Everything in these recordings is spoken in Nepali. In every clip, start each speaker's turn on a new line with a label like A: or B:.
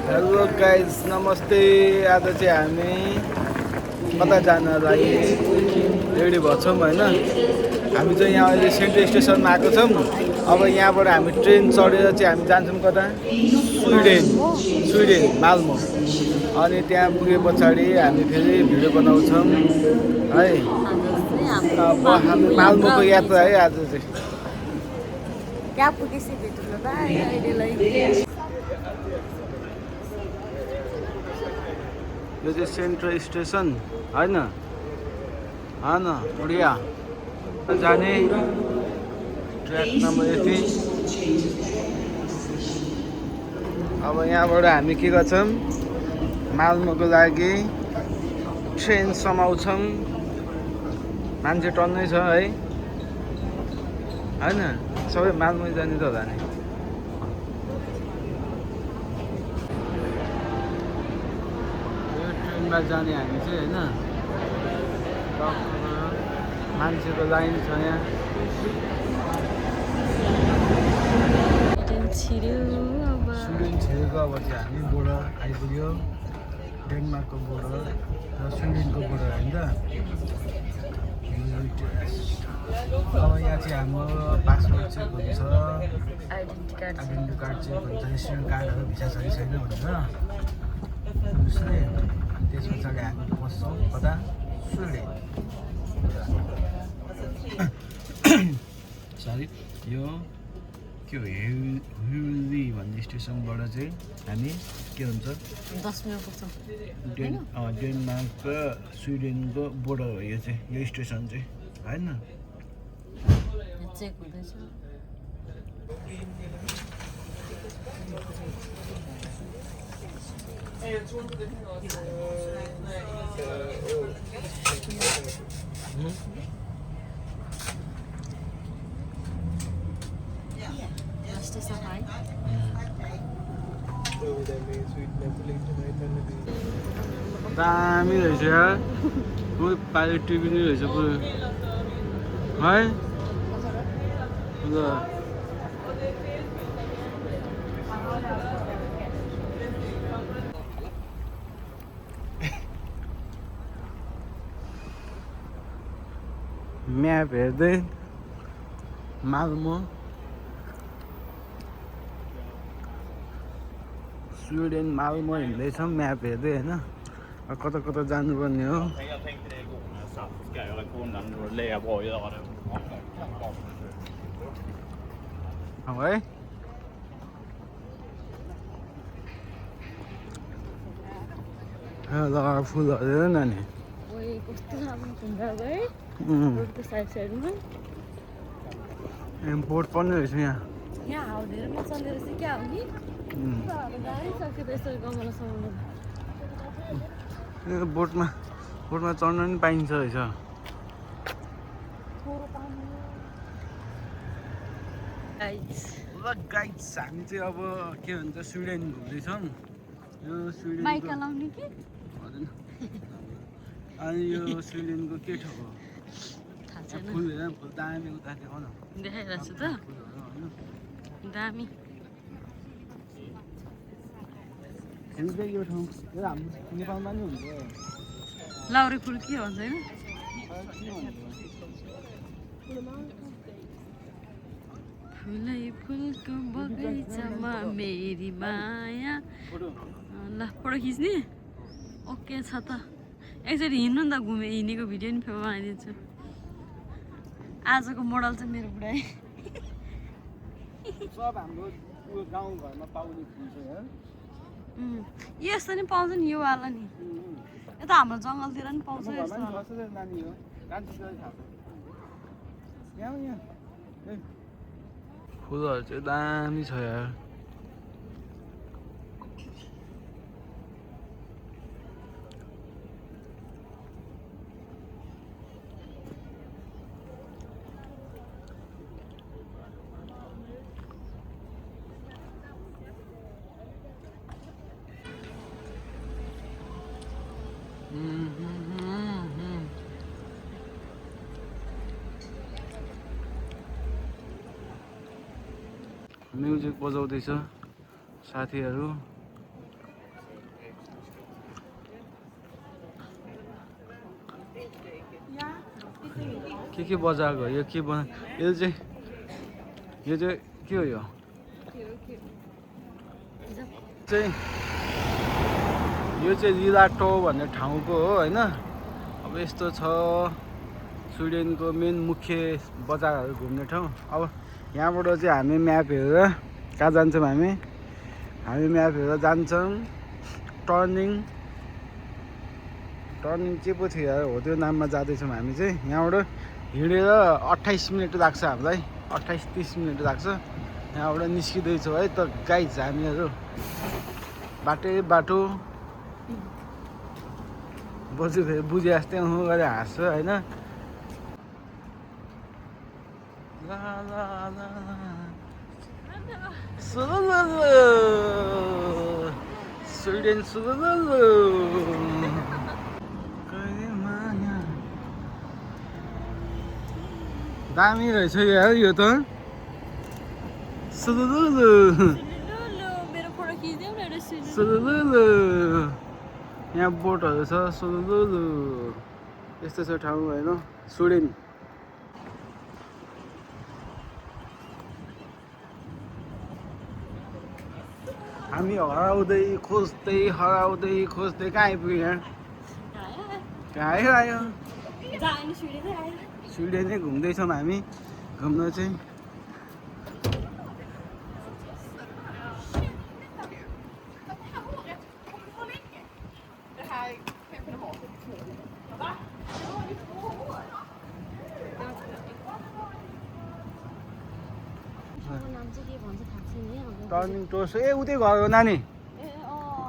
A: हेलो गाइज नमस्ते। आज चाहिँ हामी कता जान लागि रेडी भएछौँ होइन। हामी चाहिँ यहाँ अहिले सेन्ट्रल स्टेसनमा आएको छौँ। अब यहाँबाट हामी ट्रेन चढेर चाहिँ हामी जान्छौँ कता स्विडेन माल्मो। अनि त्यहाँ पुगे पछाडि हामी फेरि भिडियो बनाउँछौँ है। अब हामी माल्मोको यात्रा है आज चाहिँ।
B: क्या पुगिसक्यो तिम्रो त अहिलेलाई।
A: यो चाहिँ सेन्ट्रल स्टेसन होइन उडिया जाने ट्र्याक नम्बर यति। अब यहाँबाट हामी के गर्छौँ माल्मोको लागि ट्रेन समाउँछौँ। मान्छे टन्नै छ है होइन। सबै माल्मो जाने त होला नि। ट्रेनमा जाने हामी चाहिँ होइन। मान्छेको लाइन छ यहाँ। स्विडेन छिरेको अब चाहिँ हामी बोर्डर आइपुग्यो। डेनमार्कको बोर्डर र स्विडेनको बोर्डर होइन त। अब यहाँ चाहिँ हाम्रो पासपोर्ट चेक हुन्छ, आइडेन्टिटी कार्ड चेक हुन्छ, स्टुडेन्ट कार्डहरू भिसा छ कि छैन भनेर उसले। त्यस पछाडि हामी बस्छौँ कता स्विडेन। सरी यो के हो ह्युली भन्ने स्टेसनबाट चाहिँ हामी के हुन्छ
B: 10 मिनट पुग्छौँ।
A: डेनमार्क र स्विडेनको बोर्डर हो यो चाहिँ। यो स्टेसन चाहिँ होइन।
B: चेक हुँदैछ।
A: दामी रहेछ यार। पुरै पाइलट टिभी नै रहेछ पुरै है। ल म्याप हेर्दै माल्मो स्विडेन माल्मो हिँड्दैछौँ म्याप हेर्दै होइन। कता कता जानुपर्ने हो। है लगाएर फुलहरू हेर नानी।
B: कस्तो राम्रो सुन्दर है रोडको साइडमा।
A: इम्पोर्ट पनि रहेछ यहाँ।
B: यहाँ हावा धेरै नचल्ने रहेछ क्या हो नि। गाडिसक्यो त यसरी गमला समाउनु।
A: बोटमा चढ्न पनि पाइन्छ रहेछ। ल गाइड्स हामी चाहिँ अब के भन्छ स्विडेन घुम्दैछौँ। यो स्विडेन
B: लाउने कि
A: अनि यो स्विडेनको के ठाउँ हो फुल हेर। फुल दामी उता देखाउ न।
B: देखाइरहेको छु त दामी।
A: फुल चाहिँ यो ठाउँ हाम्रो नेपालमा नि हुन्छ।
B: लाउरे फुल के भन्छ होइन। फुलै फुलको बगैँचामा मेरी माया। ल फोटो खिच्ने ओके छ त। एकचोटि हिँड्नु नि त हिँडेको भिडियो नि फेरि बनाइदिन्छु। आजको मोडल चाहिँ मेरो बुढाइ।
A: सब हाम्रो गाउँघरमा पाउने फुल छ यार।
B: यस्तो नि पाउँछ नि यो वाला नि। यता हाम्रो जङ्गलतिर नि पाउँछ यस्तो।
A: फुलहरू चाहिँ दामी छ यार। म्युजिक बजाउँदैछ साथीहरू। के बजाएको यो के बना यो चाहिँ के हो यो चाहिँ रिलाटो भन्ने ठाउँको हो होइन। अब यस्तो छ स्विडेनको मेन मुख्य बजारहरू घुम्ने ठाउँ। अब यहाँबाट चाहिँ हामी म्याप हेरेर कहाँ जान्छौँ हामी म्याप हेरेर जान्छौँ टर्निङ के पो थियो यार हो त्यो नाममा जाँदैछौँ हामी चाहिँ। यहाँबाट हिँडेर 28 मिनट लाग्छ हामीलाई 28-30 मिनट लाग्छ। यहाँबाट निस्किँदैछौँ है त गाइज हामीहरू बाटो बोजू फेरि बुझे जस्तै गरेर हाँस्छ होइन। स्विडेन दामी रहेछ यार यो त यहाँ बोटहरू छ यस्तो छ ठाउँ होइन स्विडेन। हामी हराउँदै खोज्दै कहाँ आइपुग्यो यहाँ कहाँ आयो स्विडेनै घुम्दैछौँ हामी घुम्न चाहिँ। टर्निङ टोर्सो उतै घर हो नानी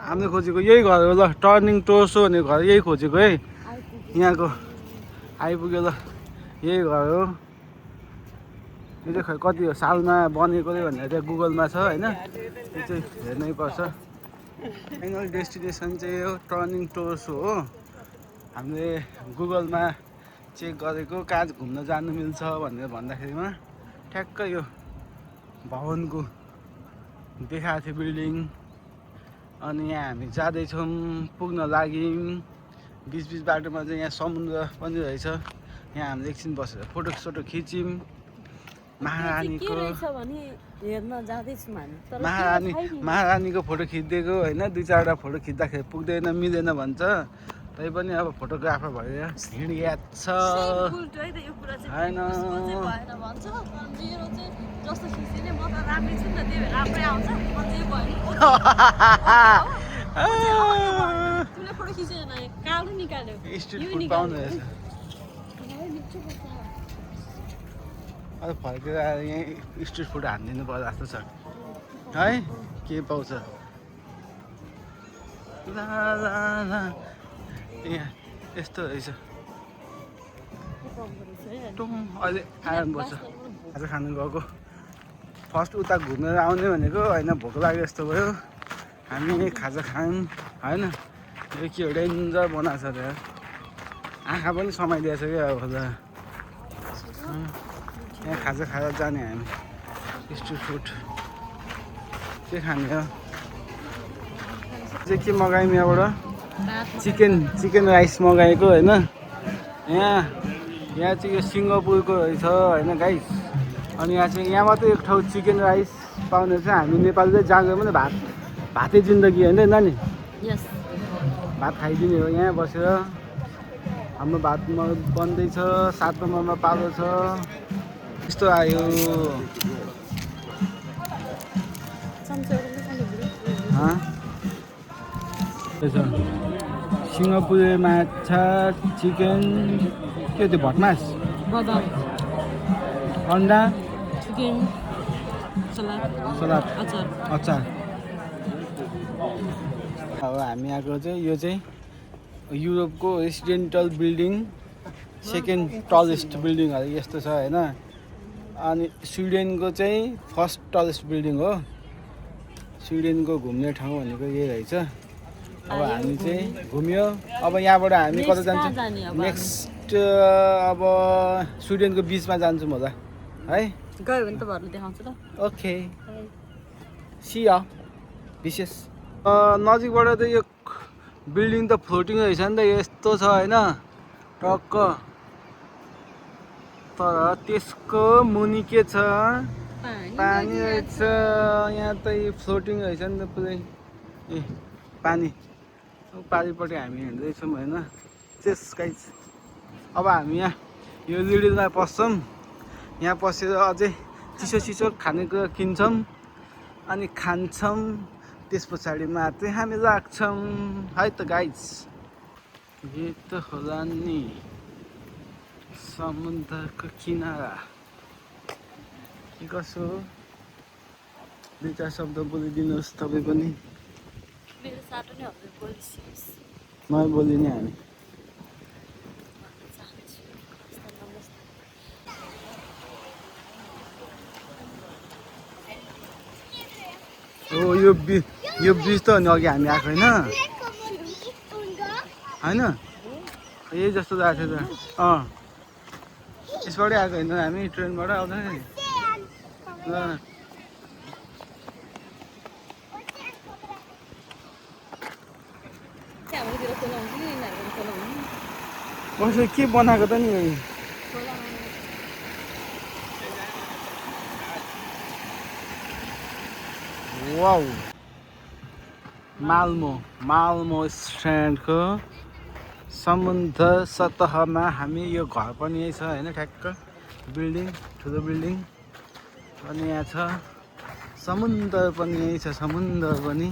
A: हामीले खोजेको यही घर हो ल टर्निङ टोर्सो भन्ने घर यही खोजेको है यहाँको आइपुग्यो ल यही घर हो। यो चाहिँ खै कति हो सालमा बनेकोले भनेर चाहिँ गुगलमा छ होइन यो चाहिँ हेर्नै पर्छ। फाइनल डेस्टिनेसन चाहिँ यो टर्निङ टोर्सो हो। हामीले गुगलमा चेक गरेको कहाँ घुम्न जानु मिल्छ भनेर भन्दाखेरिमा ठ्याक्क यो भवनको देखाएको थियो बिल्डिङ। अनि यहाँ हामी जाँदैछौँ पुग्न लाग्यौँ बिच बाटोमा चाहिँ यहाँ समुद्र पनि रहेछ। यहाँ हामीले एकछिन बसेर फोटो खिच्यौँ महारानीको फोटो खिचिदिएको होइन 2-4वटा फोटो खिच्दाखेरि पुग्दैन मिलेन भन्छ तैपनि अब फोटोग्राफर भएर हिँडिया छ होइन। स्ट्रिट फुड पाउनु रहेछ अब फर्केर यहीँ स्ट्रिट फुड हानिदिनु पर्यो जस्तो छ है के पाउँछ यहाँ यस्तो रहेछ अहिले आराम पर्छ। आज खानु गएको फर्स्ट उता घुमेर आउने भनेको होइन भोक लाग्यो जस्तो भयो हामी खाजा खायौँ होइन। यो के हो डेन्जर बनाएको छ त आँखा पनि समाइदिएको छ क्या अब यहाँ खाजा खाएर जाने हामी स्ट्रिट फुड के खाने हो चाहिँ के मगायौँ यहाँबाट चिकन राइस मगाएको होइन। यहाँ चाहिँ यो सिङ्गापुरको रहेछ होइन गाइस। अनि यहाँ चाहिँ यहाँ मात्रै एक ठाउँ चिकन राइस पाउने चाहिँ हामी नेपालले जाँदा पनि भातै जिन्दगी होइन नानी भात खाइदिने हो यहाँ बसेर। हाम्रो भात बन्दैछ 7 नम्बरमा पालो छ यस्तो आयो सिङ्गापुरे माछा चिकन के त्यो भटमास अन्डा
B: चिकन
A: सलाद अचार। अब हामी आएको चाहिँ यो चाहिँ युरोपको रेसिडेन्टल बिल्डिङ सेकेन्ड टलेस्ट बिल्डिङहरू यस्तो छ होइन। अनि स्विडेनको चाहिँ फर्स्ट टलेस्ट बिल्डिङ हो। स्विडेनको घुम्ने ठाउँ भनेको यही रहेछ। अब हामी चाहिँ घुम्यो अब यहाँबाट हामी कता जान्छौँ नेक्स्ट अब स्विडेनको बिचमा जान्छौँ होला है
B: गयो भने त भर्नु देखाउँछु ल।
A: ओके सिया विशेष नजिकबाट त यो बिल्डिङ त फ्लोटिङ रहेछ नि त यस्तो छ होइन टक्क तर त्यसको मुनि के छ पानी रहेछ यहाँ त फ्लोटिङ रहेछ नि त पुरै ए पानी पारिपट्टि हामी हिँड्दैछौँ होइन त्यस गाइस अब हामी यहाँ यो लिडलमा पस्छौँ यहाँ पसेर अझै चिसो चिसो खानेकुरा किन्छौँ अनि खान्छौँ त्यस पछाडि मात्रै हामी लाग्छौँ है त गाइस यो त होला नि समुद्रको किनारा के कसो हो दुई चार शब्द बोलिदिनुहोस् तपाईँ पनि
B: मेरो साटो नै हजुर बोलिसियोस्
A: नबोलिने हामी हो यो ब्रिज त अनि अघि हामी आएको होइन होइन यही जस्तो गएको थियो त यसबाटै आएको होइन हामी ट्रेनबाट आउँदाखेरि कसले के बनाएको त नि वाउ माल्मो स्ट्यान्डको समुद्र सतहमा हामी यो घर पनि यही छ होइन ठ्याक्क बिल्डिङ ठुलो बिल्डिङ अनि यहाँ छ समुद्र पनि यही छ समुद्र पनि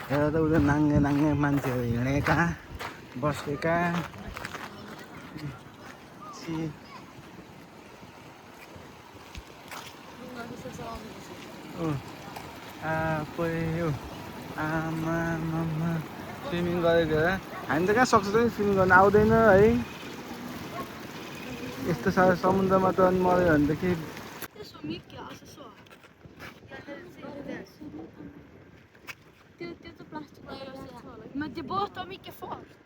A: हेर त उता नाङ्गे नाङ्गे मान्छेहरू हिँडेका बसेका यो आमा मामा स्विमिङ गरेको हामी त कहाँ सक्छ त स्विमिङ गर्न आउँदैन है यस्तो साह्रो समुद्रमा त अनि मऱ्यो भने त के
B: Men det båtar mycket fart.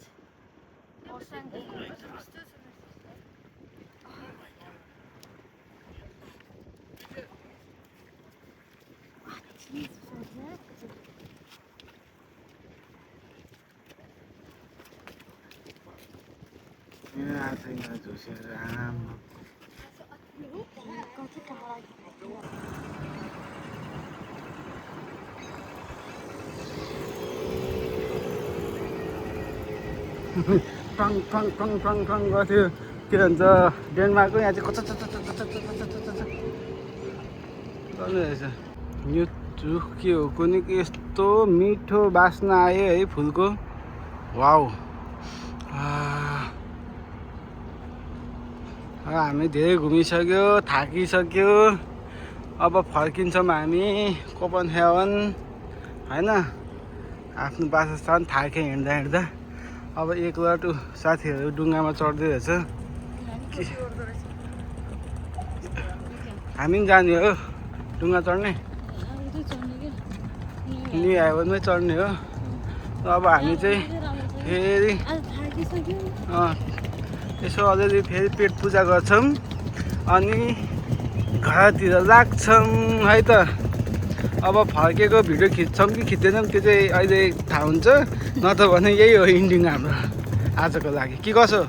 A: Tongue tongue tongue tongue tongue गर्थ्यो के भन्छ डेनमार्कको यहाँ चाहिँ कच्चा गर्नु रहेछ यो रुख के हो कुनै यस्तो मिठो बास्ना आयो है फुलको वाउ हामी धेरै घुमिसक्यो थाकिसक्यो अब फर्किन्छौँ हामी कोपनहेगन होइन आफ्नो वासस्थान थाके हिँड्दा हिँड्दा अब एक लट साथीहरू डुङ्गामा चढ्दै रहेछ हामी पनि जाने हो डुङ्गा चढ्ने न्यु हेभनमै चढ्ने हो अब हामी चाहिँ फेरि यसो अलिअलि फेरि पेट पूजा गर्छौँ अनि घरतिर लाग्छौँ है त अब फर्केको भिडियो खिच्छौँ कि खिच्दैनौँ त्यो चाहिँ अहिले थाहा हुन्छ नत्र भने यही हो इन्डिङ हाम्रो आजको लागि के कसो